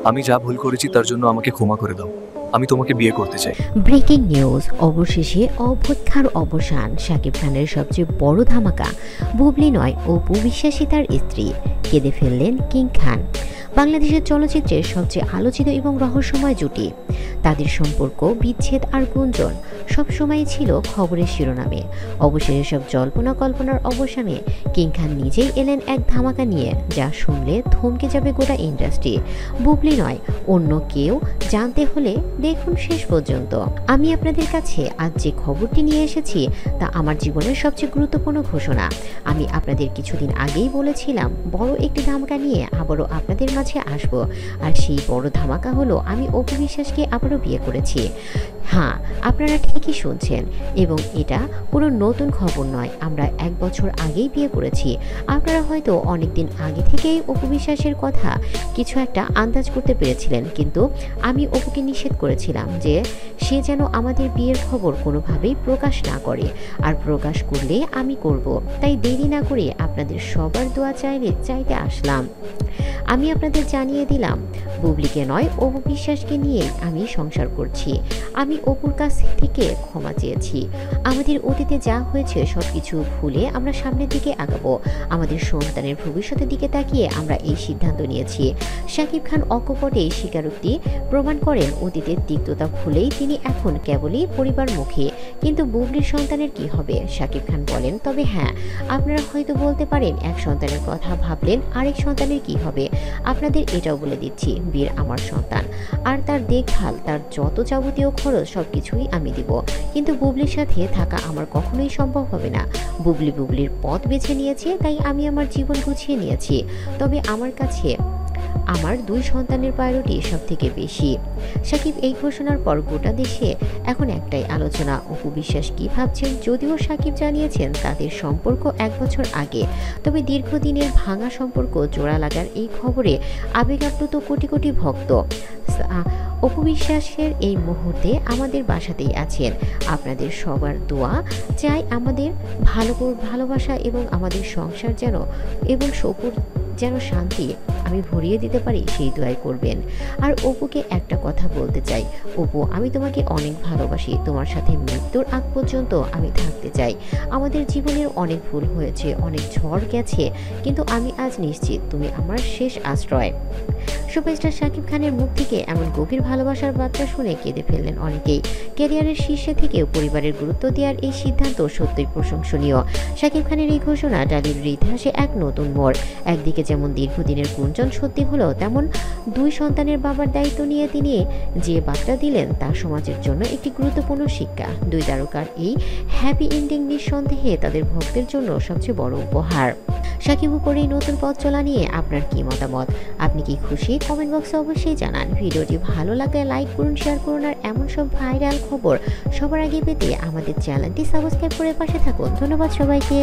আমি যা ভুল করেছি তার জন্য আমাকে ক্ষমা করে দাও। আমি তোমাকে বিয়ে করতে চাই। ব্রেকিং নিউজ, অবশেষে অবক্ষার অবসান। শাকিব খানের সবচেয়ে বড় ধামাকা, বুবলি নয় অপু বিশ্বাসী তার স্ত্রী, কেঁদে ফেললেন কিং খান। বাংলাদেশের চলচ্চিত্রের সবচেয়ে আলোচিত এবং রহস্যময় জুটি, তাদের সম্পর্ক, বিচ্ছেদ আর গুঞ্জন সবসময়ই ছিল খবরের শিরোনামে। অবশেষে সব জল্পনা কল্পনার অবসানে কিং খান নিজেই এলেন এক ধামাকা নিয়ে, যা শুনলে থমকে যাবে গোটা ইন্ডাস্ট্রি। বুবলি নয় অন্য কেউ, জানতে হলে দেখুন শেষ পর্যন্ত। আমি আপনাদের কাছে আজ যে খবরটি নিয়ে এসেছি তা আমার জীবনের সবচেয়ে গুরুত্বপূর্ণ ঘোষণা। আমি আপনাদের কিছুদিন আগেই বলেছিলাম বড় একটি ধামাকা নিয়ে আবারও আপনাদের মাঝে আসব, আর সেই বড় ধামাকা হলো আমি অপু বিশ্বাসকে আবারও বিয়ে করেছি। হ্যাঁ, আপনারা ঠিকই শুনছেন, এবং এটা পুরো নতুন খবর নয়। আমরা 1 বছর আগেই বিয়ে করেছি। আপনারা হয়তো অনেকদিন আগে থেকেই অপু বিশ্বাসের কথা কিছু একটা আন্দাজ করতে পেরেছিলেন, কিন্তু আমি অপুকে নিষেধ করেছিলাম যে সে যেন আমাদের বিয়ের খবর কোনোভাবেই প্রকাশ না করে, আর প্রকাশ করলে আমি করব। তাই দেরি না করে আপনাদের সবার দোয়া চাইতে আসলাম। আমি আপনাদের জানিয়ে দিলাম, বুবলিকে নয় অপু বিশ্বাসকে নিয়ে আমি সংসার করছি। আমি অপুর কাছ থেকে ক্ষমা চেয়েছি। আমাদের অতীতে যা হয়েছে সবকিছু ভুলে আমরা সামনের দিকে আগাবো। আমাদের সন্তানের ভবিষ্যতের দিকে তাকিয়ে আমরা এই সিদ্ধান্ত নিয়েছি। শাকিব খান অকপটে স্বীকারোক্তি প্রমাণ করেন, অতীতের তিক্ততা ভুলেই তিনি এখন কেবলই পরিবারমুখী। কিন্তু বুবলির সন্তানের কি হবে? শাকিব খান বলেন, তবে হ্যাঁ, আপনারা হয়তো বলতে পারেন এক সন্তানের কথা ভাবলেন আরেক সন্তানের কি হবে। আপনাদের এটাও বলে দিচ্ছি, বীর আমার সন্তান, আর তার দেখভাল, তার যত যাবতীয় খরচ সবকিছুই আমি দিব। কিন্তু বুবলির সাথে থাকা আমার কখনোই সম্ভব হবে না। বুবলির পথ বেছে নিয়েছে, তাই আমি আমার জীবন গুছিয়ে নিয়েছি। তবে আমার কাছে আমার 2 সন্তানের প্রায়োরিটি সব থেকে বেশি। শাকিব এই ঘোষণার পর গোটা দেশে এখন একটাই আলোচনা, অপু বিশ্বাস কি ভাবছেন। যদিও শাকিব জানিয়েছেন তাদের সম্পর্ক 1 বছর আগে, তবে দীর্ঘদিনের ভাঙা সম্পর্ক জোড়া লাগার এই খবরে আবেগাপ্লুত কোটি কোটি ভক্ত। অপু বিশ্বাসের এই মুহূর্তে আমাদের বাসাতেই আছেন। আপনাদের সবার দোয়া চাই, আমাদের ভালোবাসা এবং আমাদের সংসার যেন এবং অপুর যেন শান্তি আমি ভরিয়ে দিতে পারি, সেই দোয়াই করবেন। আর অপুকে একটা কথা বলতে চাই, অপু, আমি তোমাকে অনেক ভালোবাসি। তোমার সাথে মৃত্যুর আগ পর্যন্ত আমি থাকতে চাই। আমাদের জীবনের অনেক ভুল হয়েছে, অনেক ঝড় গেছে, কিন্তু আমি আজ নিশ্চিত তুমি আমার শেষ আশ্রয়। সুপারস্টার শাকিব খানের মুখ থেকে এমন গভীর ভালোবাসার বার্তা শুনে কেঁদে ফেললেন অনেকেই। ক্যারিয়ারের শীর্ষে থেকেও পরিবারের গুরুত্ব দেওয়ার এই সিদ্ধান্ত সত্যই প্রশংসনীয়। শাকিব খানের এই ঘোষণা টালিউডের ইতিহাসে এক নতুন মোড়। একদিকে যেমন দীর্ঘদিনের গুঞ্জন সত্যি হলো, তেমন 2 সন্তানের বাবার দায়িত্ব নিয়ে তিনি যে বার্তা দিলেন তা সমাজের জন্য একটি গুরুত্বপূর্ণ শিক্ষা। 2 তারকার এই হ্যাপি এন্ডিং নিঃসন্দেহে তাদের ভক্তের জন্য সবচেয়ে বড় উপহার। শাকিব উপর এই নতুন পথ চলা নিয়ে আপনার কি মতামত? আপনি কি খুশি? কমেন্ট বক্সে অবশ্যই জানান। ভিডিওটি ভালো লাগলে লাইক করুন, শেয়ার করুন, আর এমন সব ভাইরাল খবর সবার আগে পেতে আমাদের চ্যানেলটি সাবস্ক্রাইব করে পাশে থাকুন। ধন্যবাদ সবাইকে।